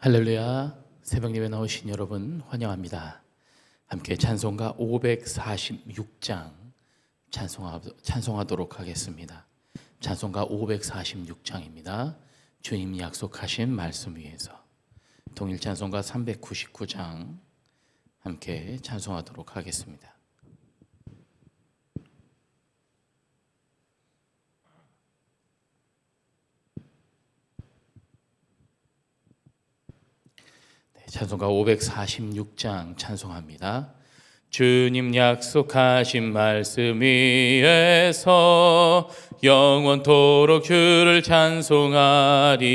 할렐루야. 새벽 예배 나오신 여러분 환영합니다. 함께 찬송가 546장 찬송하도록 하겠습니다. 찬송가 546장입니다. 주님 약속하신 말씀 위에서. 동일 찬송가 399장 함께 찬송하도록 하겠습니다. 찬송가 546장 찬송합니다. 주님 약속하신 말씀 위에서 영원토록 주를 찬송하리라.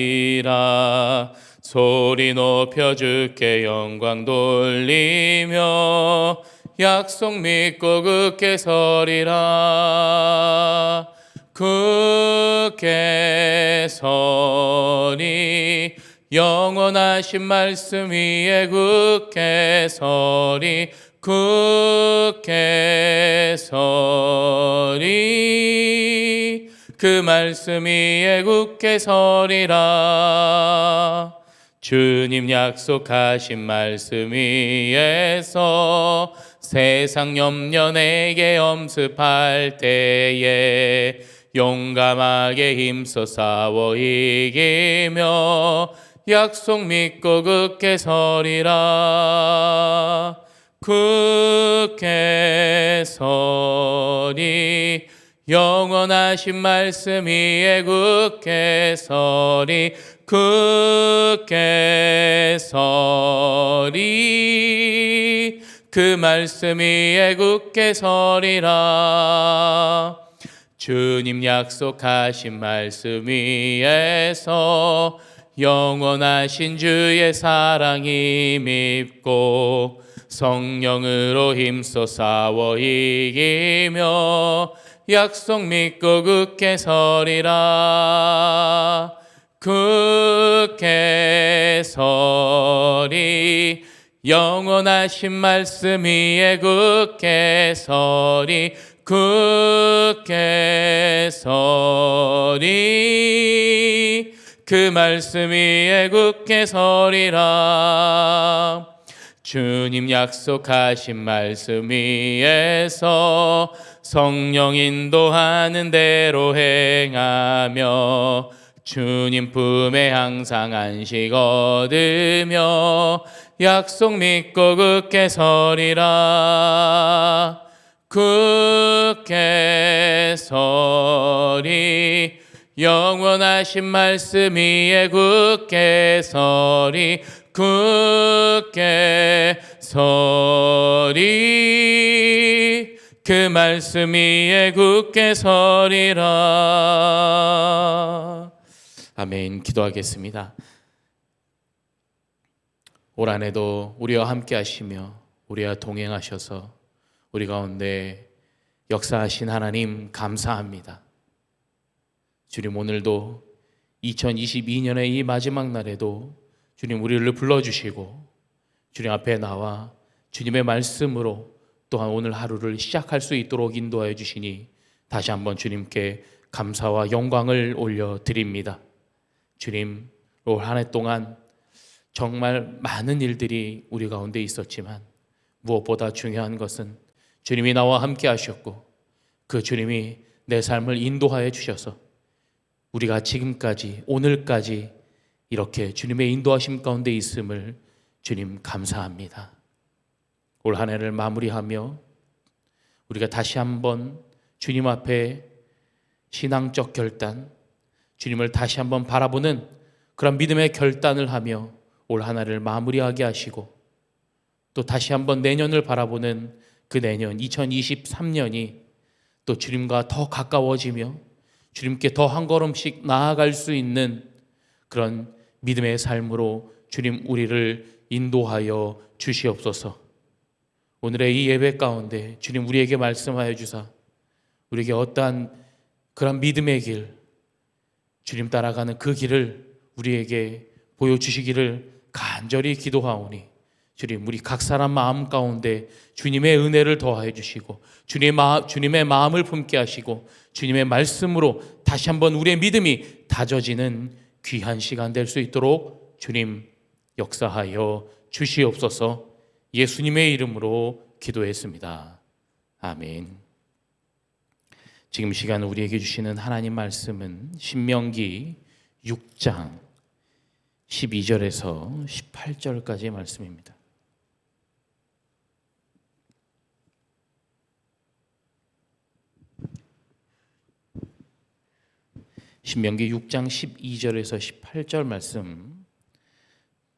소리 높여 주께 영광 돌리며 약속 믿고 굳게 서리라. 굳게 서리 영원하신 말씀 위에 굳게 서리. 굳게 서리 그 말씀 위에 굳게 서리라. 주님 약속하신 말씀 위에서 세상 염려 내게 엄습할 때에 용감하게 힘써 싸워 이기며 약속 믿고 굳게 서리라. 굳게 서리 영원하신 말씀 위에 굳게 서리. 굳게 서리 그 말씀 위에 굳게 서리라. 주님 약속하신 말씀 위에서 영원하신 주의 사랑이 밉고 성령으로 힘써 싸워 이기며 약속 믿고 굳게 서리라. 굳게 서리 영원하신 말씀 위에 굳게 서리. 굳게 서리 그 말씀 위에 굳게 서리라. 주님 약속하신 말씀 위에서 성령 인도하는 대로 행하며 주님 품에 항상 안식 얻으며 약속 믿고 굳게 서리라. 굳게 서리 영원하신 말씀 위에 굳게 서리. 굳게 서리 그 말씀 위에 굳게 서리라. 아멘. 기도하겠습니다. 올 한해도 우리와 함께 하시며 우리와 동행하셔서 우리 가운데 역사하신 하나님 감사합니다. 주님, 오늘도 2022년의 이 마지막 날에도 주님 우리를 불러주시고 주님 앞에 나와 주님의 말씀으로 또한 오늘 하루를 시작할 수 있도록 인도하여 주시니 다시 한번 주님께 감사와 영광을 올려드립니다. 주님, 올 한 해 동안 정말 많은 일들이 우리 가운데 있었지만 무엇보다 중요한 것은 주님이 나와 함께 하셨고 그 주님이 내 삶을 인도하여 주셔서 우리가 지금까지 오늘까지 이렇게 주님의 인도하심 가운데 있음을 주님 감사합니다. 올 한 해를 마무리하며 우리가 다시 한번 주님 앞에 신앙적 결단, 주님을 다시 한번 바라보는 그런 믿음의 결단을 하며 올 한 해를 마무리하게 하시고 또 다시 한번 내년을 바라보는 그 내년 2023년이 또 주님과 더 가까워지며 주님께 더 한 걸음씩 나아갈 수 있는 그런 믿음의 삶으로 주님 우리를 인도하여 주시옵소서. 오늘의 이 예배 가운데 주님 우리에게 말씀하여 주사 우리에게 어떠한 그런 믿음의 길, 주님 따라가는 그 길을 우리에게 보여주시기를 간절히 기도하오니 주님 우리 각 사람 마음 가운데 주님의 은혜를 더하여 주시고 주님의 마음을 품게 하시고 주님의 말씀으로 다시 한번 우리의 믿음이 다져지는 귀한 시간 될 수 있도록 주님 역사하여 주시옵소서. 예수님의 이름으로 기도했습니다. 아멘. 지금 시간 우리에게 주시는 하나님 말씀은 신명기 6장 12절에서 18절까지의 말씀입니다. 신명기 6장 12절에서 18절 말씀,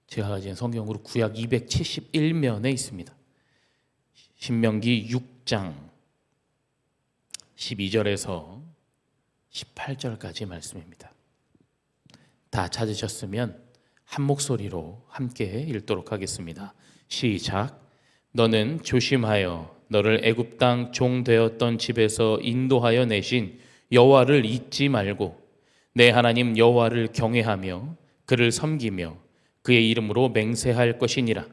제가 가진 성경으로 구약 271면에 있습니다. 신명기 6장 12절에서 18절까지 말씀입니다. 다 찾으셨으면 한 목소리로 함께 읽도록 하겠습니다. 시작. 너는 조심하여 너를 애굽 땅 종 되었던 집에서 인도하여 내신 여호와를 잊지 말고 내 하나님 여호와를 경외하며 그를 섬기며 그의 이름으로 맹세할 것이니라.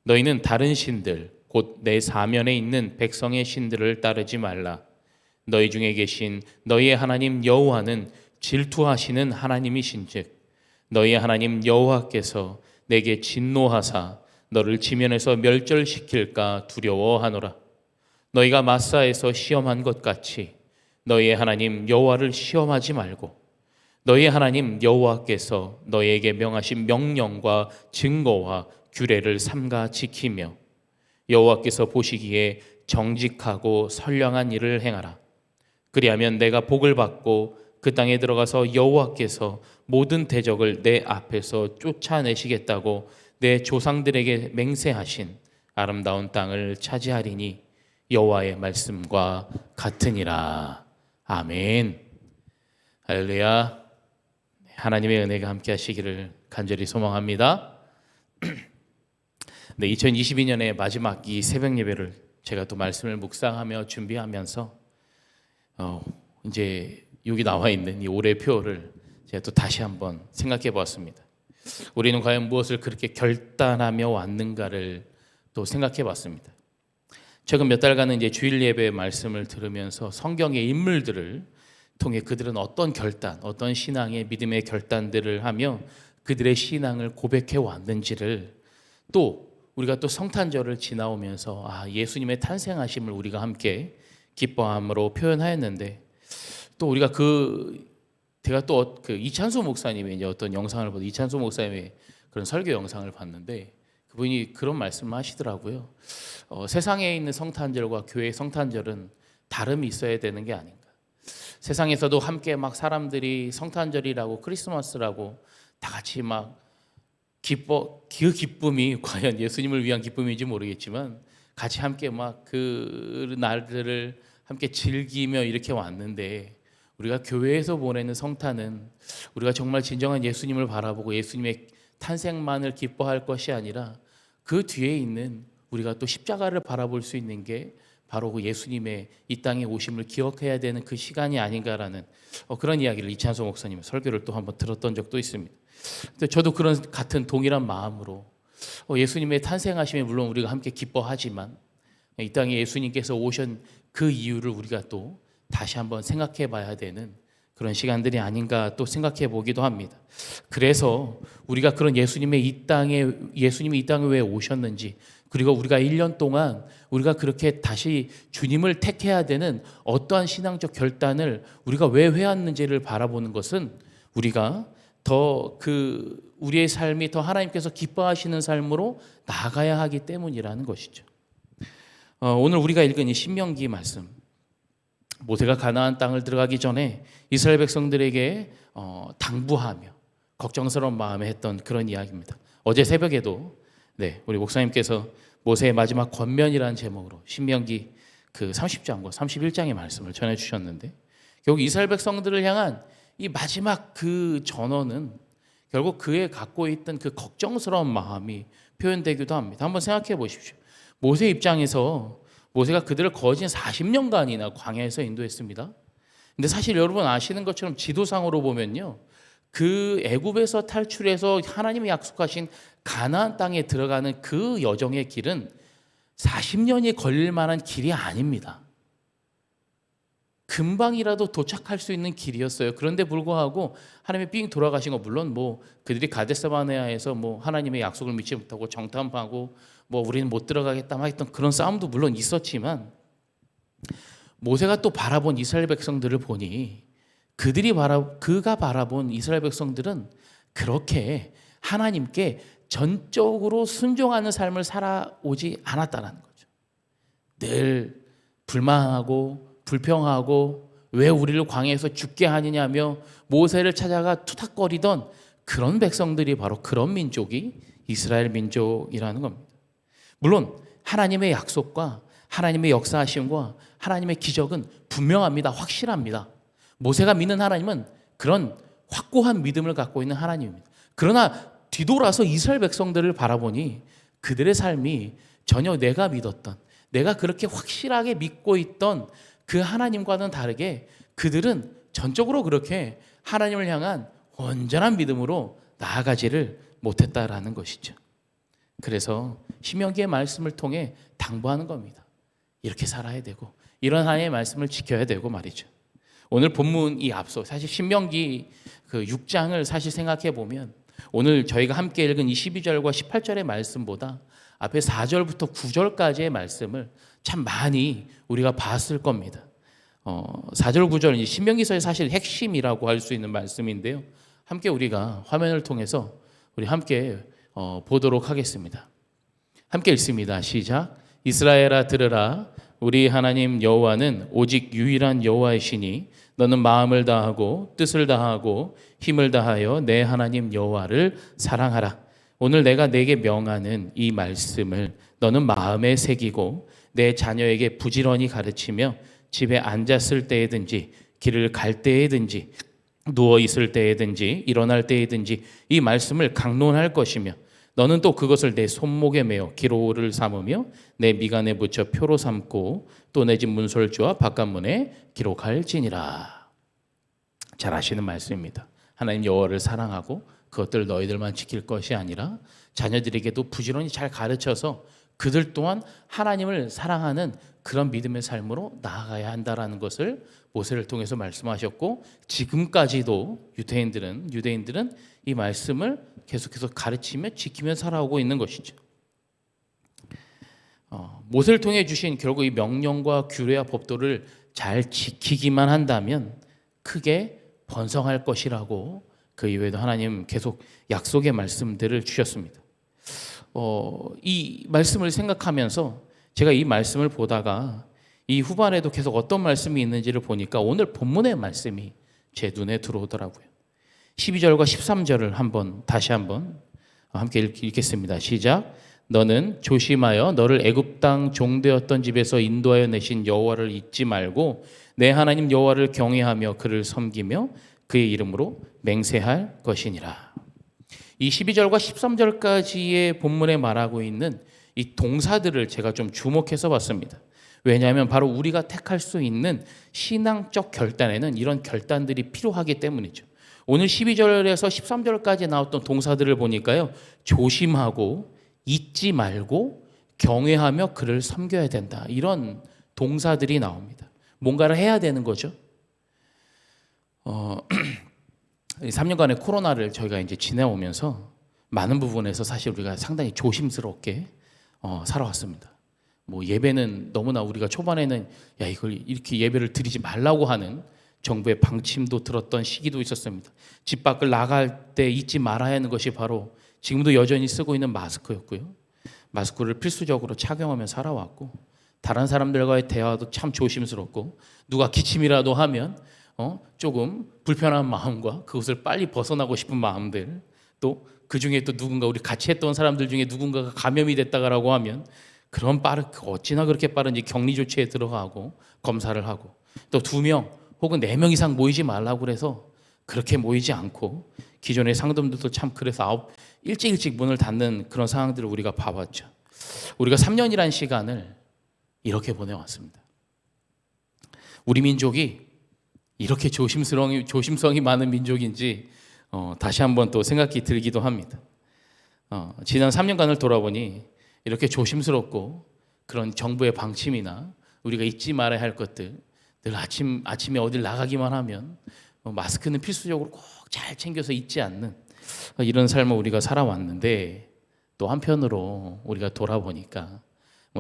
너희는 다른 신들 곧 내 사면에 있는 백성의 신들을 따르지 말라. 너희 중에 계신 너희의 하나님 여호와는 질투하시는 하나님이신즉 너희의 하나님 여호와께서 내게 진노하사 너를 지면에서 멸절시킬까 두려워하노라. 너희가 마사에서 시험한 것 같이 너희의 하나님 여호와를 시험하지 말고 너희의 하나님 여호와께서 너희에게 명하신 명령과 증거와 규례를 삼가 지키며 여호와께서 보시기에 정직하고 선량한 일을 행하라. 그리하면 내가 복을 받고 그 땅에 들어가서 여호와께서 모든 대적을 내 앞에서 쫓아내시겠다고 내 조상들에게 맹세하신 아름다운 땅을 차지하리니 여호와의 말씀과 같으니라. 아멘. 할렐루야. 하나님의 은혜가 함께 하시기를 간절히 소망합니다. 네, 2022년의 마지막 이 새벽 예배를 제가 또 말씀을 묵상하며 준비하면서 이제 여기 나와 있는 이 올해 표를 제가 또 다시 한번 생각해 보았습니다. 우리는 과연 무엇을 그렇게 결단하며 왔는가를 또 생각해 봤습니다. 최근 몇 달간은 이제 주일 예배 말씀을 들으면서 성경의 인물들을 통해 그들은 어떤 결단, 어떤 신앙의 믿음의 결단들을 하며 그들의 신앙을 고백해 왔는지를 또 우리가 또 성탄절을 지나오면서 예수님의 탄생하심을 우리가 함께 기뻐함으로 표현하였는데 또 우리가 제가 또 그 이찬수 목사님의 이제 어떤 영상을 보고 이찬수 목사님의 그런 설교 영상을 봤는데 그분이 그런 말씀을 하시더라고요. 세상에 있는 성탄절과 교회의 성탄절은 다름이 있어야 되는 게 아닌가. 세상에서도 함께 막 사람들이 성탄절이라고 크리스마스라고 다 같이 막 그 기쁨이 과연 예수님을 위한 기쁨인지 모르겠지만 같이 함께 막 그 날들을 함께 즐기며 이렇게 왔는데 우리가 교회에서 보내는 성탄은 우리가 정말 진정한 예수님을 바라보고 예수님의 탄생만을 기뻐할 것이 아니라 그 뒤에 있는 우리가 또 십자가를 바라볼 수 있는 게 바로 그 예수님의 이 땅에 오심을 기억해야 되는 그 시간이 아닌가라는 그런 이야기를 이찬소 목사님의 설교를 또 한번 들었던 적도 있습니다. 근데 저도 그런 같은 동일한 마음으로 예수님의 탄생하심에 물론 우리가 함께 기뻐하지만 이 땅에 예수님께서 오신 그 이유를 우리가 또 다시 한번 생각해 봐야 되는 그런 시간들이 아닌가 또 생각해 보기도 합니다. 그래서 우리가 그런 예수님이 이 땅에 왜 오셨는지 그리고 우리가 1년 동안 우리가 그렇게 다시 주님을 택해야 되는 어떠한 신앙적 결단을 우리가 왜 해왔는지를 바라보는 것은 우리가 더 우리의 삶이 더 하나님께서 기뻐하시는 삶으로 나아가야 하기 때문이라는 것이죠. 오늘 우리가 읽은 이 신명기 말씀, 모세가 가나안 땅을 들어가기 전에 이스라엘 백성들에게 당부하며 걱정스러운 마음에 했던 그런 이야기입니다. 어제 새벽에도 우리 목사님께서 모세의 마지막 권면이라는 제목으로 신명기 그 30장과 31장의 말씀을 전해주셨는데 결국 이스라엘 백성들을 향한 이 마지막 그 전언은 결국 그의 갖고 있던 그 걱정스러운 마음이 표현되기도 합니다. 한번 생각해 보십시오. 모세 입장에서 모세가 그들을 거진 40년간이나 광야에서 인도했습니다. 근데 사실 여러분 아시는 것처럼 지도상으로 보면요, 그 애굽에서 탈출해서 하나님이 약속하신 가나안 땅에 들어가는 그 여정의 길은 40년이 걸릴 만한 길이 아닙니다. 금방이라도 도착할 수 있는 길이었어요. 그런데 불구하고 하나님이 삥 돌아가신 거, 물론 뭐 그들이 가데스바네아에서 뭐 하나님의 약속을 믿지 못하고 정탐하고 뭐 우리는 못 들어가겠다 막 했던 그런 싸움도 물론 있었지만, 모세가 또 바라본 이스라엘 백성들을 보니 그가 바라본 이스라엘 백성들은 그렇게 하나님께 전적으로 순종하는 삶을 살아오지 않았다는 거죠. 늘 불만하고 불평하고 왜 우리를 광야에서 죽게 하느냐며 모세를 찾아가 투닥거리던 그런 백성들이 바로 그런 민족이 이스라엘 민족이라는 겁니다. 물론 하나님의 약속과 하나님의 역사하심과 하나님의 기적은 분명합니다. 확실합니다. 모세가 믿는 하나님은 그런 확고한 믿음을 갖고 있는 하나님입니다. 그러나 뒤돌아서 이스라엘 백성들을 바라보니 그들의 삶이 전혀 내가 믿었던, 내가 그렇게 확실하게 믿고 있던 그 하나님과는 다르게 그들은 전적으로 그렇게 하나님을 향한 온전한 믿음으로 나아가지를 못했다라는 것이죠. 그래서 신명기의 말씀을 통해 당부하는 겁니다. 이렇게 살아야 되고 이런 하나님의 말씀을 지켜야 되고 말이죠. 오늘 본문 이 앞서 사실 신명기 그 6장을 사실 생각해 보면 오늘 저희가 함께 읽은 이 12절과 18절의 말씀보다 앞에 4절부터 9절까지의 말씀을 참 많이 우리가 봤을 겁니다. 4절 9절 신명기서의 사실 핵심이라고 할 수 있는 말씀인데요. 함께 우리가 화면을 통해서 우리 함께 보도록 하겠습니다. 함께 읽습니다. 시작. 이스라엘아 들으라. 우리 하나님 여호와는 오직 유일한 여호와이시니 너는 마음을 다하고 뜻을 다하고 힘을 다하여 내 하나님 여호와를 사랑하라. 오늘 내가 내게 명하는 이 말씀을 너는 마음에 새기고 내 자녀에게 부지런히 가르치며 집에 앉았을 때에든지 길을 갈 때에든지 누워 있을 때에든지 일어날 때에든지 이 말씀을 강론할 것이며 너는 또 그것을 내 손목에 매어 기로를 삼으며 내 미간에 붙여 표로 삼고 또 내 집 문설주와 바깥문에 기록할지니라. 잘 아시는 말씀입니다. 하나님 여호와를 사랑하고 그것들 너희들만 지킬 것이 아니라 자녀들에게도 부지런히 잘 가르쳐서 그들 또한 하나님을 사랑하는 그런 믿음의 삶으로 나아가야 한다라는 것을 모세를 통해서 말씀하셨고, 지금까지도 유대인들은 이 말씀을 계속해서 가르치며 지키며 살아오고 있는 것이죠. 모세를 통해 주신 결국 이 명령과 규례와 법도를 잘 지키기만 한다면 크게 번성할 것이라고 그 이외에도 하나님 계속 약속의 말씀들을 주셨습니다. 이 말씀을 생각하면서 제가 이 말씀을 보다가 이 후반에도 계속 어떤 말씀이 있는지를 보니까 오늘 본문의 말씀이 제 눈에 들어오더라고요. 12절과 13절을 다시 한번 함께 읽겠습니다. 시작. 너는 조심하여 너를 애굽 땅 종되었던 집에서 인도하여 내신 여호와를 잊지 말고 내 하나님 여호와를 경외하며 그를 섬기며 그의 이름으로 맹세할 것이니라. 이 12절과 13절까지의 본문에 말하고 있는 이 동사들을 제가 좀 주목해서 봤습니다. 왜냐하면 바로 우리가 택할 수 있는 신앙적 결단에는 이런 결단들이 필요하기 때문이죠. 오늘 12절에서 13절까지 나왔던 동사들을 보니까요, 조심하고 잊지 말고 경외하며 그를 섬겨야 된다, 이런 동사들이 나옵니다. 뭔가를 해야 되는 거죠. 3년간의 코로나를 저희가 이제 지내오면서 많은 부분에서 사실 우리가 상당히 조심스럽게 살아왔습니다. 뭐 예배는 너무나 우리가 초반에는 야 이걸 이렇게 예배를 드리지 말라고 하는 정부의 방침도 들었던 시기도 있었습니다. 집 밖을 나갈 때 잊지 말아야 하는 것이 바로 지금도 여전히 쓰고 있는 마스크였고요. 마스크를 필수적으로 착용하며 살아왔고, 다른 사람들과의 대화도 참 조심스럽고, 누가 기침이라도 하면 조금 불편한 마음과 그것을 빨리 벗어나고 싶은 마음들, 또 그중에 또 누군가 우리 같이 했던 사람들 중에 누군가가 감염이 됐다고 하면 그런 어찌나 그렇게 빠른지 격리 조치에 들어가고 검사를 하고, 또 2명 혹은 4명 이상 모이지 말라고 그래서 그렇게 모이지 않고, 기존의 상점들도 참 그래서 일찍 문을 닫는 그런 상황들을 우리가 봐왔죠. 우리가 3년이란 시간을 이렇게 보내왔습니다. 우리 민족이 이렇게 조심성이 많은 민족인지 다시 한번 또 생각이 들기도 합니다. 지난 3년간을 돌아보니 이렇게 조심스럽고 그런 정부의 방침이나 우리가 잊지 말아야 할 것들, 늘 아침에 어딜 나가기만 하면 마스크는 필수적으로 꼭 잘 챙겨서 잊지 않는 이런 삶을 우리가 살아왔는데, 또 한편으로 우리가 돌아보니까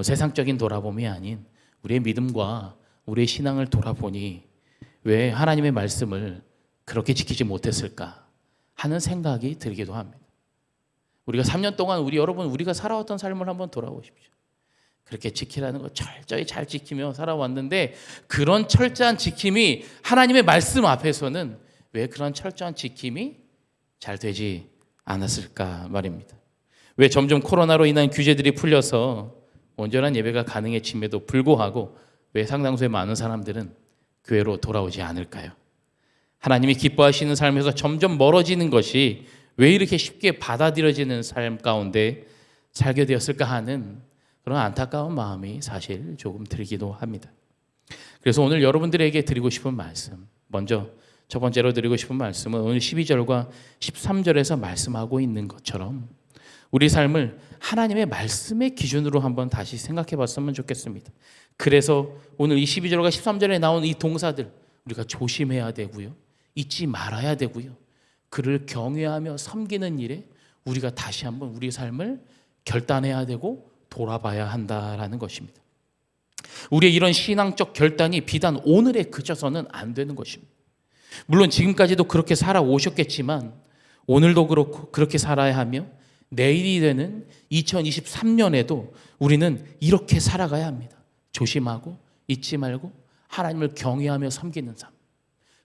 세상적인 돌아봄이 아닌 우리의 믿음과 우리의 신앙을 돌아보니 왜 하나님의 말씀을 그렇게 지키지 못했을까 하는 생각이 들기도 합니다. 우리가 3년 동안 우리가 살아왔던 삶을 한번 돌아보십시오. 그렇게 지키라는 거 철저히 잘 지키며 살아왔는데, 그런 철저한 지킴이 하나님의 말씀 앞에서는 왜 그런 철저한 지킴이 잘 되지 않았을까 말입니다. 왜 점점 코로나로 인한 규제들이 풀려서 온전한 예배가 가능해짐에도 불구하고 왜 상당수의 많은 사람들은 교회로 돌아오지 않을까요? 하나님이 기뻐하시는 삶에서 점점 멀어지는 것이 왜 이렇게 쉽게 받아들여지는 삶 가운데 살게 되었을까 하는 그런 안타까운 마음이 사실 조금 들기도 합니다. 그래서 오늘 여러분들에게 드리고 싶은 말씀, 먼저 첫 번째로 드리고 싶은 말씀은 오늘 12절과 13절에서 말씀하고 있는 것처럼 우리 삶을 하나님의 말씀의 기준으로 한번 다시 생각해 봤으면 좋겠습니다. 그래서 오늘 이 12절과 13절에 나온 이 동사들 우리가 조심해야 되고요, 잊지 말아야 되고요, 그를 경외하며 섬기는 일에 우리가 다시 한번 우리 삶을 결단해야 되고 돌아봐야 한다라는 것입니다. 우리의 이런 신앙적 결단이 비단 오늘에 그쳐서는 안 되는 것입니다. 물론 지금까지도 그렇게 살아오셨겠지만 오늘도 그렇게 살아야 하며 내일이 되는 2023년에도 우리는 이렇게 살아가야 합니다. 조심하고 잊지 말고 하나님을 경외하며 섬기는 삶.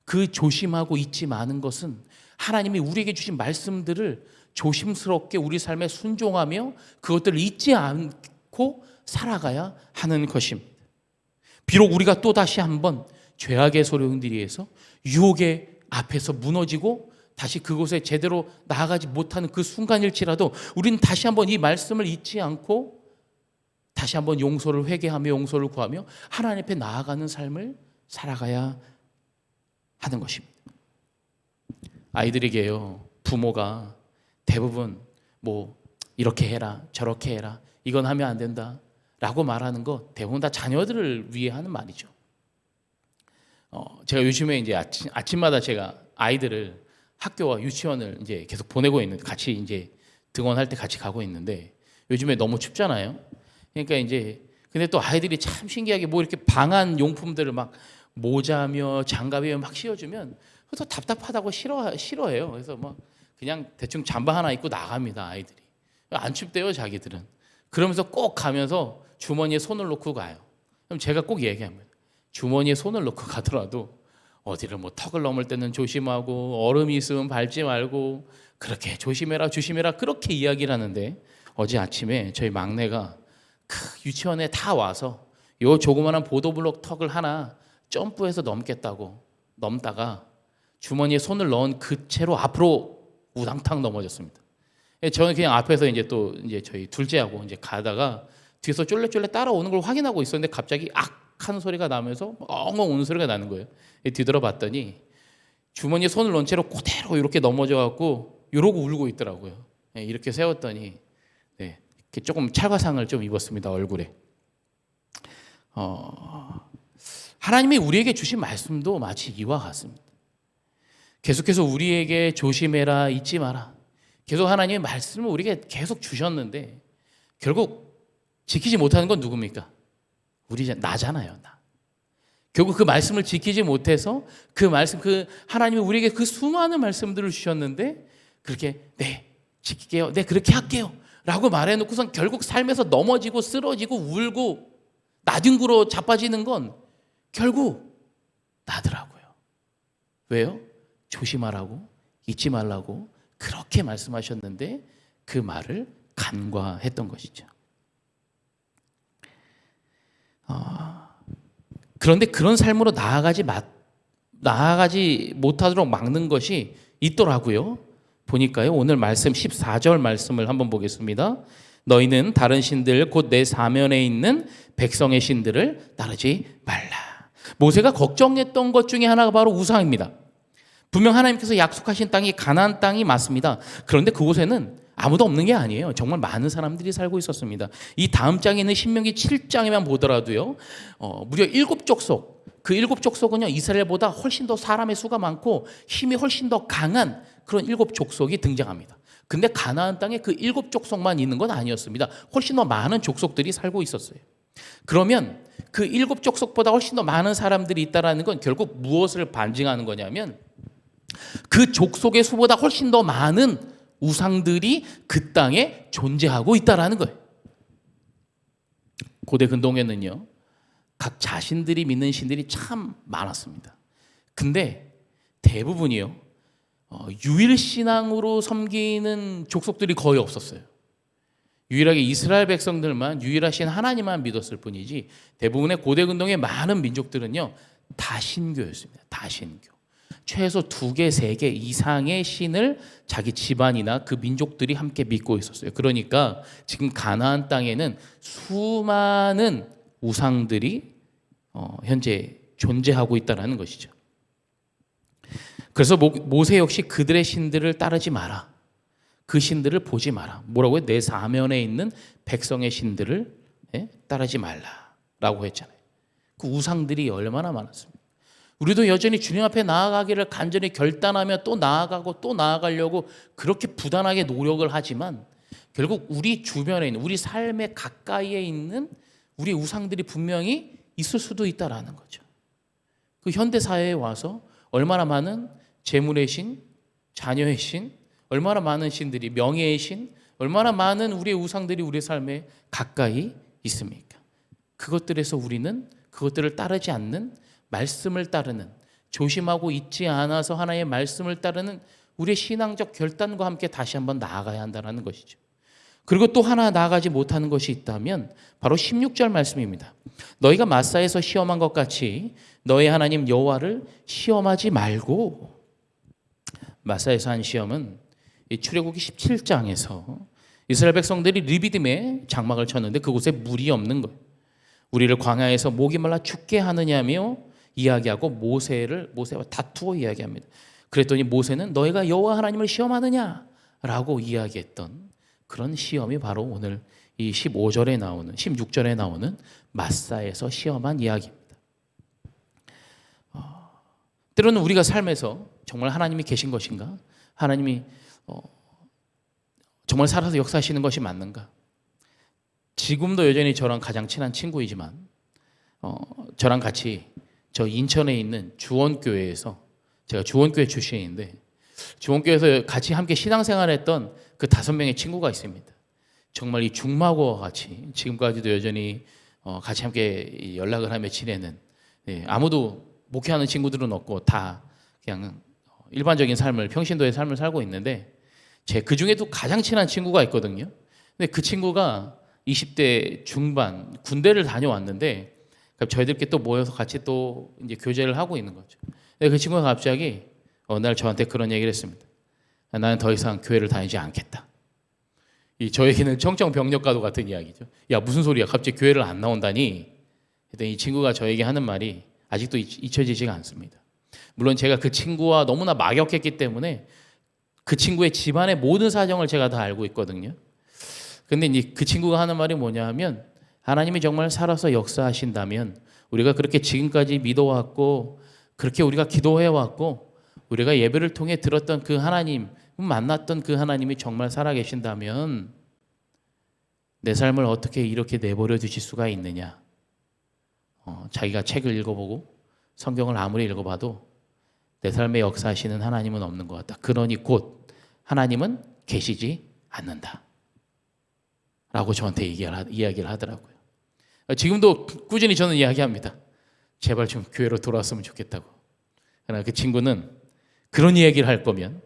그 조심하고 잊지 마는 것은 하나님이 우리에게 주신 말씀들을 조심스럽게 우리 삶에 순종하며 그것들을 잊지 않고 살아가야 하는 것입니다. 비록 우리가 또다시 한번 죄악의 소용들이에서 유혹의 앞에서 무너지고 다시 그곳에 제대로 나아가지 못하는 그 순간일지라도 우리는 다시 한번 이 말씀을 잊지 않고 다시 한번 용서를 회개하며 용서를 구하며 하나님 앞에 나아가는 삶을 살아가야 하는 것입니다. 아이들에게요, 부모가 대부분 이렇게 해라 저렇게 해라 이건 하면 안 된다 라고 말하는 거 대부분 다 자녀들을 위해 하는 말이죠. 제가 요즘에 이제 아침마다 제가 아이들을 학교와 유치원을 이제 계속 보내고 있는데, 같이 이제 등원할 때 같이 가고 있는데, 요즘에 너무 춥잖아요. 그러니까 이제 근데 또 아이들이 참 신기하게 이렇게 방한 용품들을 막 모자며 장갑이며 막 씌워주면 또 답답하다고 싫어해요. 그래서 그냥 대충 잠바 하나 입고 나갑니다. 아이들이 안 춥대요 자기들은. 그러면서 꼭 가면서 주머니에 손을 놓고 가요. 그럼 제가 꼭 얘기합니다. 주머니에 손을 넣고 가더라도 어디를 턱을 넘을 때는 조심하고 얼음이 있으면 밟지 말고 그렇게 조심해라 그렇게 이야기를 하는데, 어제 아침에 저희 막내가 유치원에 다 와서 요 조그마한 보도블록 턱을 하나 점프해서 넘다가 주머니에 손을 넣은 그 채로 앞으로 우당탕 넘어졌습니다. 저는 그냥 앞에서 이제 저희 둘째하고 이제 가다가 뒤에서 쫄래쫄래 따라오는 걸 확인하고 있었는데 갑자기 하는 소리가 나면서 엉엉 우는 소리가 나는 거예요. 뒤돌아봤더니 주머니에 손을 넣은 채로 그대로 이렇게 넘어져갖고 이러고 울고 있더라고요. 이렇게 세웠더니 이렇게 조금 찰과상을 좀 입었습니다, 얼굴에. 하나님이 우리에게 주신 말씀도 마치 이와 같습니다. 계속해서 우리에게 조심해라 잊지 마라, 계속 하나님의 말씀을 우리에게 계속 주셨는데 결국 지키지 못하는 건 누굽니까? 나잖아요. 나. 결국 그 말씀을 지키지 못해서 그 하나님이 우리에게 그 수많은 말씀들을 주셨는데 그렇게 지킬게요, 그렇게 할게요 라고 말해놓고선 결국 삶에서 넘어지고 쓰러지고 울고 나뒹굴어 자빠지는 건 결국 나더라고요. 왜요? 조심하라고 잊지 말라고 그렇게 말씀하셨는데 그 말을 간과했던 것이죠. 그런데 그런 삶으로 나아가지 못하도록 막는 것이 있더라고요. 보니까요, 오늘 말씀 14절 말씀을 한번 보겠습니다. 너희는 다른 신들 곧 내 사면에 있는 백성의 신들을 따르지 말라. 모세가 걱정했던 것 중에 하나가 바로 우상입니다. 분명 하나님께서 약속하신 땅이 가나안 땅이 맞습니다. 그런데 그곳에는 아무도 없는 게 아니에요. 정말 많은 사람들이 살고 있었습니다. 이 다음 장에 있는 신명기 7장에만 보더라도요, 무려 7족속 그 일곱 족속은요, 이스라엘보다 훨씬 더 사람의 수가 많고 힘이 훨씬 더 강한 그런 일곱 족속이 등장합니다. 근데 가나안 땅에 그 일곱 족속만 있는 건 아니었습니다. 훨씬 더 많은 족속들이 살고 있었어요. 그러면 그 일곱 족속보다 훨씬 더 많은 사람들이 있다는 건 결국 무엇을 반증하는 거냐면 그 족속의 수보다 훨씬 더 많은 우상들이 그 땅에 존재하고 있다는 거예요. 고대 근동에는요, 각 자신들이 믿는 신들이 참 많았습니다. 근데 대부분이요, 유일신앙으로 섬기는 족속들이 거의 없었어요. 유일하게 이스라엘 백성들만 유일하신 하나님만 믿었을 뿐이지 대부분의 고대 근동의 많은 민족들은요, 다신교였습니다. 다신교. 최소 2개, 3개 이상의 신을 자기 집안이나 그 민족들이 함께 믿고 있었어요. 그러니까 지금 가나안 땅에는 수많은 우상들이 현재 존재하고 있다는 것이죠. 그래서 모세 역시 그들의 신들을 따르지 마라. 그 신들을 보지 마라. 뭐라고요? 내 사면에 있는 백성의 신들을 따르지 말라라고 했잖아요. 그 우상들이 얼마나 많았습니까? 우리도 여전히 주님 앞에 나아가기를 간절히 결단하며 또 나아가고 또 나아가려고 그렇게 부단하게 노력을 하지만 결국 우리 주변에 있는, 우리 삶의 가까이에 있는 우리 우상들이 분명히 있을 수도 있다라는 거죠. 그 현대 사회에 와서 얼마나 많은 재물의 신, 자녀의 신, 얼마나 많은 신들이, 명예의 신, 얼마나 많은 우리의 우상들이 우리 삶에 가까이 있습니까? 그것들에서 우리는 그것들을 따르지 않는, 말씀을 따르는, 조심하고 있지 않아서 하나님의 말씀을 따르는 우리의 신앙적 결단과 함께 다시 한번 나아가야 한다는 것이죠. 그리고 또 하나 나아가지 못하는 것이 있다면 바로 16절 말씀입니다. 너희가 마사에서 시험한 것 같이 너희 하나님 여호와를 시험하지 말고. 마사에서 한 시험은 이 출애굽기 17장에서 이스라엘 백성들이 르비딤에 장막을 쳤는데 그곳에 물이 없는 거예요. 우리를 광야에서 목이 말라 죽게 하느냐며 이야기하고 모세와 다투어 이야기합니다. 그랬더니 모세는 너희가 여호와 하나님을 시험하느냐라고 이야기했던 그런 시험이 바로 오늘 이 15절에 나오는, 16절에 나오는 마사에서 시험한 이야기입니다. 때로는 우리가 삶에서 정말 하나님이 계신 것인가? 하나님이 정말 살아서 역사하시는 것이 맞는가? 지금도 여전히 저랑 가장 친한 친구이지만 저랑 같이 저 인천에 있는 주원교회에서, 제가 주원교회 출신인데 주원교회에서 같이 함께 신앙생활했던 그 5명의 친구가 있습니다. 정말 이 중마고와 같이 지금까지도 여전히 같이 함께 연락을 하며 지내는, 아무도 목회하는 친구들은 없고 다 그냥 일반적인 삶을, 평신도의 삶을 살고 있는데 그 중에도 가장 친한 친구가 있거든요. 근데 그 친구가 20대 중반 군대를 다녀왔는데 저희들끼리 또 모여서 같이 또 이제 교제를 하고 있는 거죠. 근데 그 친구가 갑자기 어느 날 저한테 그런 얘기를 했습니다. 나는 더 이상 교회를 다니지 않겠다. 저에게는 청정병력과도 같은 이야기죠. 야, 무슨 소리야? 갑자기 교회를 안 나온다니? 그랬더니 이 친구가 저에게 하는 말이 아직도 잊혀지지가 않습니다. 물론 제가 그 친구와 너무나 막역했기 때문에 그 친구의 집안의 모든 사정을 제가 다 알고 있거든요. 근데 이제 그 친구가 하는 말이 뭐냐 하면, 하나님이 정말 살아서 역사하신다면 우리가 그렇게 지금까지 믿어왔고 그렇게 우리가 기도해왔고 우리가 예배를 통해 들었던 그 하나님, 만났던 그 하나님이 정말 살아계신다면 내 삶을 어떻게 이렇게 내버려 두실 수가 있느냐. 자기가 책을 읽어보고 성경을 아무리 읽어봐도 내 삶에 역사하시는 하나님은 없는 것 같다. 그러니 곧 하나님은 계시지 않는다 라고 저한테 이야기를 하더라고요. 지금도 꾸준히 저는 이야기합니다. 제발 좀 교회로 돌아왔으면 좋겠다고. 그러나 그 친구는 그런 이야기를 할 거면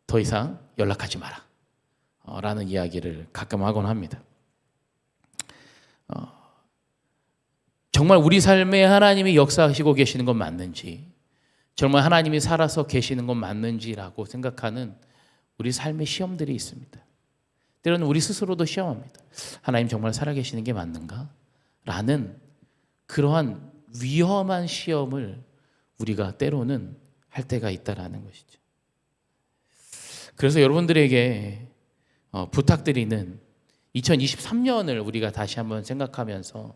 더 이상 연락하지 마라 라는 이야기를 가끔 하곤 합니다. 정말 우리 삶에 하나님이 역사하시고 계시는 건 맞는지, 정말 하나님이 살아서 계시는 건 맞는지라고 생각하는 우리 삶의 시험들이 있습니다. 때로는 우리 스스로도 시험합니다. 하나님 정말 살아계시는 게 맞는가? 라는 그러한 위험한 시험을 우리가 때로는 할 때가 있다라는 것이죠. 그래서 여러분들에게 부탁드리는 2023년을 우리가 다시 한번 생각하면서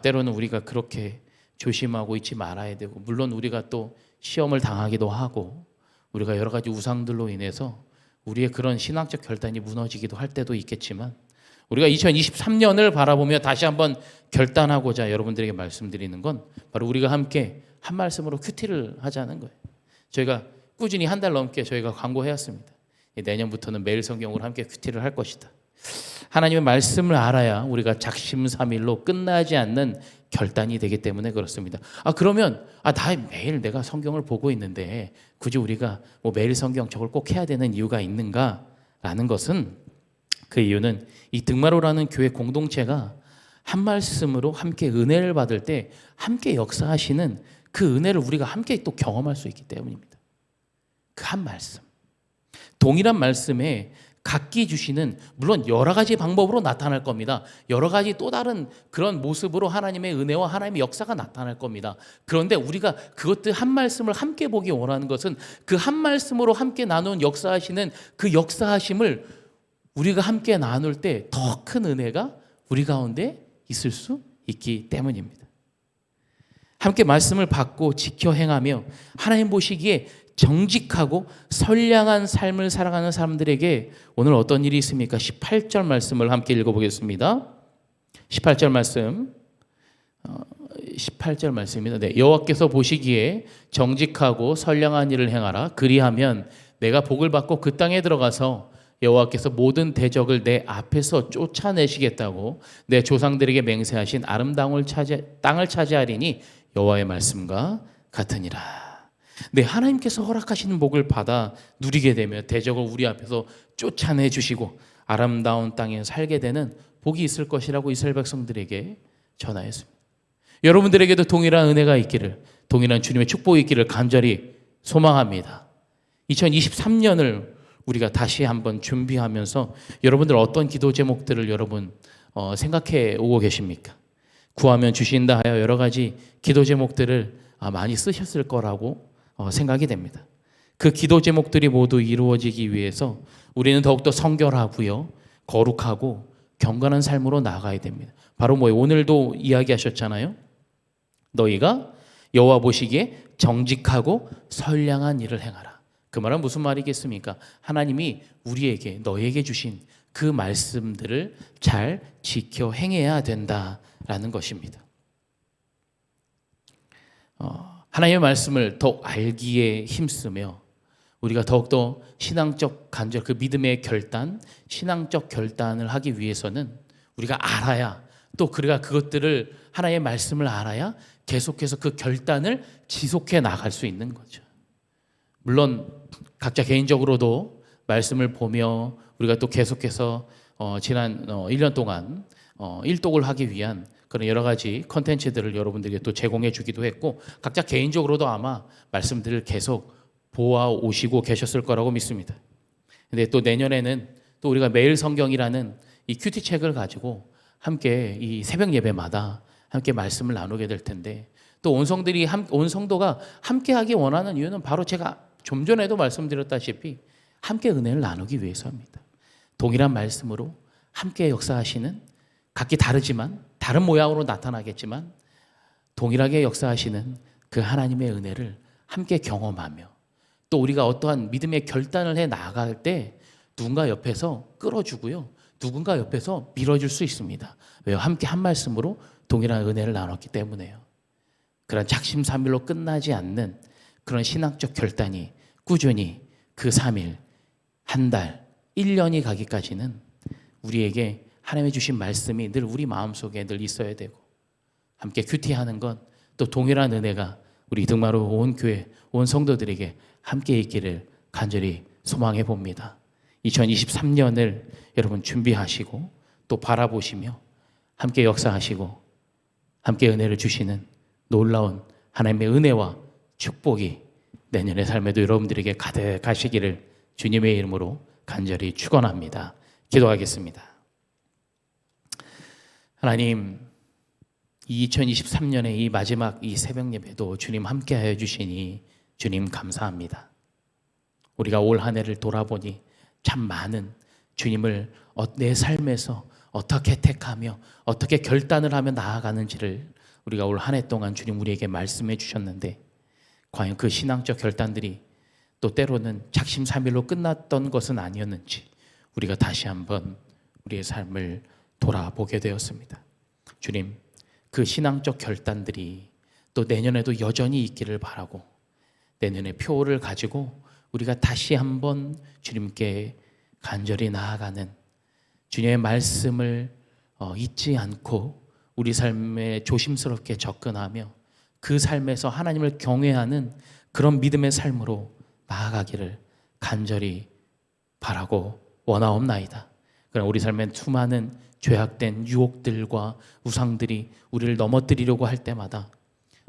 때로는 우리가 그렇게 조심하고 있지 말아야 되고, 물론 우리가 또 시험을 당하기도 하고 우리가 여러 가지 우상들로 인해서 우리의 그런 신앙적 결단이 무너지기도 할 때도 있겠지만, 우리가 2023년을 바라보며 다시 한번 결단하고자 여러분들에게 말씀드리는 건 바로 우리가 함께 한 말씀으로 큐티를 하자는 거예요. 저희가 꾸준히 한 달 넘게 저희가 광고해왔습니다. 내년부터는 매일 성경으로 함께 큐티를 할 것이다. 하나님의 말씀을 알아야 우리가 작심삼일로 끝나지 않는 결단이 되기 때문에 그렇습니다. 그러면 다 매일 내가 성경을 보고 있는데 굳이 우리가 뭐 매일 성경 저걸 꼭 해야 되는 이유가 있는가라는 것은, 그 이유는 이 등마로라는 교회 공동체가 한 말씀으로 함께 은혜를 받을 때 함께 역사하시는 그 은혜를 우리가 함께 또 경험할 수 있기 때문입니다. 그 한 말씀, 동일한 말씀에 각기 주시는, 물론 여러 가지 방법으로 나타날 겁니다. 여러 가지 또 다른 그런 모습으로 하나님의 은혜와 하나님의 역사가 나타날 겁니다. 그런데 우리가 그것들 한 말씀을 함께 보기 원하는 것은 그 한 말씀으로 함께 나눈 역사하시는 그 역사하심을 우리가 함께 나눌 때 더 큰 은혜가 우리 가운데 있을 수 있기 때문입니다. 함께 말씀을 받고 지켜 행하며 하나님 보시기에 정직하고 선량한 삶을 살아가는 사람들에게 오늘 어떤 일이 있습니까? 18절 말씀을 함께 읽어보겠습니다. 18절 말씀, 18절 말씀입니다. 네, 여호와께서 보시기에 정직하고 선량한 일을 행하라. 그리하면 내가 복을 받고 그 땅에 들어가서 여호와께서 모든 대적을 내 앞에서 쫓아내시겠다고 내 조상들에게 맹세하신 아름다운 땅을 차지하리니 여호와의 말씀과 같으니라. 네, 하나님께서 허락하시는 복을 받아 누리게 되면 대적을 우리 앞에서 쫓아내 주시고 아름다운 땅에 살게 되는 복이 있을 것이라고 이스라엘 백성들에게 전하였습니다. 여러분들에게도 동일한 은혜가 있기를, 동일한 주님의 축복이 있기를 간절히 소망합니다. 2023년을 우리가 다시 한번 준비하면서 여러분들 어떤 기도 제목들을 여러분 생각해 오고 계십니까? 구하면 주신다 하여 여러 가지 기도 제목들을 많이 쓰셨을 거라고 생각이 됩니다. 그 기도 제목들이 모두 이루어지기 위해서 우리는 더욱더 성결하고요, 거룩하고 경건한 삶으로 나아가야 됩니다. 바로 뭐예요? 오늘도 이야기하셨잖아요. 너희가 여호와 보시기에 정직하고 선량한 일을 행하라. 그 말은 무슨 말이겠습니까? 하나님이 우리에게, 너희에게 주신 그 말씀들을 잘 지켜 행해야 된다라는 것입니다. 하나님의 말씀을 더욱 알기에 힘쓰며 우리가 더욱더 신앙적 간절, 그 믿음의 결단, 신앙적 결단을 하기 위해서는 우리가 알아야, 또 우리가 그것들을, 하나님의 말씀을 알아야 계속해서 그 결단을 지속해 나갈 수 있는 거죠. 물론 각자 개인적으로도 말씀을 보며 우리가 또 계속해서 지난 1년 동안 일독을 하기 위한 그런 여러 가지 컨텐츠들을 여러분들에게 또 제공해 주기도 했고, 각자 개인적으로도 아마 말씀들을 계속 보아 오시고 계셨을 거라고 믿습니다. 근데 또 내년에는 또 우리가 매일 성경이라는 이 큐티 책을 가지고 함께 이 새벽 예배마다 함께 말씀을 나누게 될 텐데, 또 온 성도가 함께 하기 원하는 이유는 바로 제가 좀 전에도 말씀드렸다시피 함께 은혜를 나누기 위해서입니다. 동일한 말씀으로 함께 역사하시는, 각기 다르지만 다른 모양으로 나타나겠지만 동일하게 역사하시는 그 하나님의 은혜를 함께 경험하며, 또 우리가 어떠한 믿음의 결단을 해 나아갈 때 누군가 옆에서 끌어주고요, 누군가 옆에서 밀어줄 수 있습니다. 왜요? 함께 한 말씀으로 동일한 은혜를 나눴기 때문에요. 그런 작심삼일로 끝나지 않는 그런 신앙적 결단이 꾸준히 그 3일, 한 달, 1년이 가기까지는 우리에게 하나님이 주신 말씀이 늘 우리 마음속에 늘 있어야 되고, 함께 큐티하는 건 또 동일한 은혜가 우리 등마로 온 교회, 온 성도들에게 함께 있기를 간절히 소망해 봅니다. 2023년을 여러분 준비하시고 또 바라보시며 함께 역사하시고 함께 은혜를 주시는 놀라운 하나님의 은혜와 축복이 내년의 삶에도 여러분들에게 가득하시기를 주님의 이름으로 간절히 축원합니다. 기도하겠습니다. 하나님, 2023년의 이 마지막 이 새벽 예배도 주님 함께하여 주시니 주님 감사합니다. 우리가 올 한 해를 돌아보니 참 많은 주님을 내 삶에서 어떻게 택하며 어떻게 결단을 하며 나아가는지를 우리가 올 한 해 동안 주님 우리에게 말씀해 주셨는데 과연 그 신앙적 결단들이 또 때로는 작심삼일로 끝났던 것은 아니었는지 우리가 다시 한번 우리의 삶을 돌아보게 되었습니다. 주님, 그 신앙적 결단들이 또 내년에도 여전히 있기를 바라고 내년의 표를 가지고 우리가 다시 한번 주님께 간절히 나아가는 주님의 말씀을 잊지 않고 우리 삶에 조심스럽게 접근하며 그 삶에서 하나님을 경외하는 그런 믿음의 삶으로 나아가기를 간절히 바라고 원하옵나이다. 그러나 우리 삶엔 수많은 죄악된 유혹들과 우상들이 우리를 넘어뜨리려고 할 때마다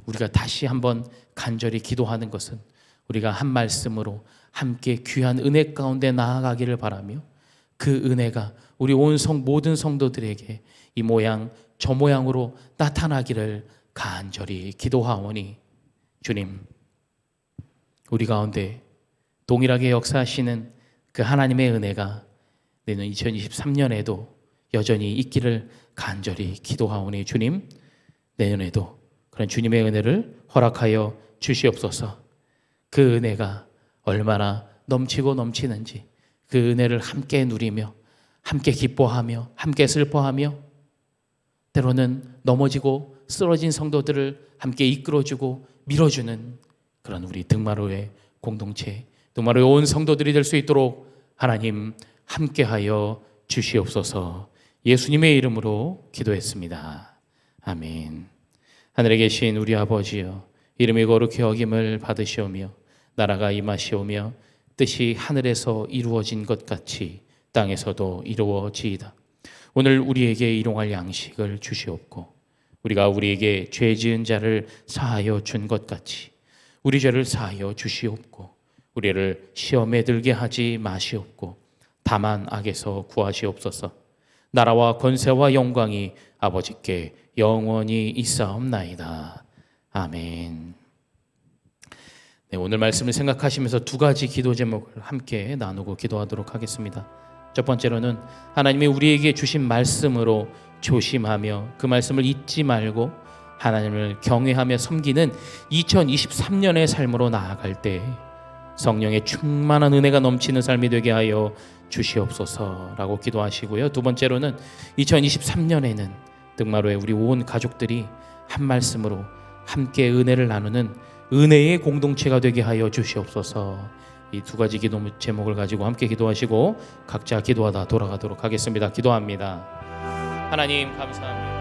우리가 다시 한번 간절히 기도하는 것은 우리가 한 말씀으로 함께 귀한 은혜 가운데 나아가기를 바라며 그 은혜가 우리 온 모든 성도들에게 이 모양 저 모양으로 나타나기를 간절히 기도하오니 주님, 우리 가운데 동일하게 역사하시는 그 하나님의 은혜가 내년 2023년에도 여전히 있기를 간절히 기도하오니 주님, 내년에도 그런 주님의 은혜를 허락하여 주시옵소서. 그 은혜가 얼마나 넘치고 넘치는지 그 은혜를 함께 누리며 함께 기뻐하며 함께 슬퍼하며 때로는 넘어지고 쓰러진 성도들을 함께 이끌어주고 밀어주는 그런 우리 등마로의 공동체, 등마로의 온 성도들이 될 수 있도록 하나님 함께하여 주시옵소서. 예수님의 이름으로 기도했습니다. 아멘. 하늘에 계신 우리 아버지여, 이름이 거룩히 여김을 받으시오며 나라가 임하시오며 뜻이 하늘에서 이루어진 것 같이 땅에서도 이루어지이다. 오늘 우리에게 일용할 양식을 주시옵고 우리가 우리에게 죄 지은 자를 사하여 준 것 같이 우리 죄를 사하여 주시옵고 우리를 시험에 들게 하지 마시옵고 다만 악에서 구하시옵소서. 나라와 권세와 영광이 아버지께 영원히 있사옵나이다. 아멘. 네, 오늘 말씀을 생각하시면서 두 가지 기도 제목을 함께 나누고 기도하도록 하겠습니다. 첫 번째로는 하나님이 우리에게 주신 말씀으로 조심하며 그 말씀을 잊지 말고 하나님을 경외하며 섬기는 2023년의 삶으로 나아갈 때 성령의 충만한 은혜가 넘치는 삶이 되게 하여 주시옵소서라고 기도하시고요. 두 번째로는 2023년에는 등마로의 우리 온 가족들이 한 말씀으로 함께 은혜를 나누는 은혜의 공동체가 되게 하여 주시옵소서. 이 두 가지 기도 제목을 가지고 함께 기도하시고 각자 기도하다 돌아가도록 하겠습니다. 기도합니다. 하나님 감사합니다.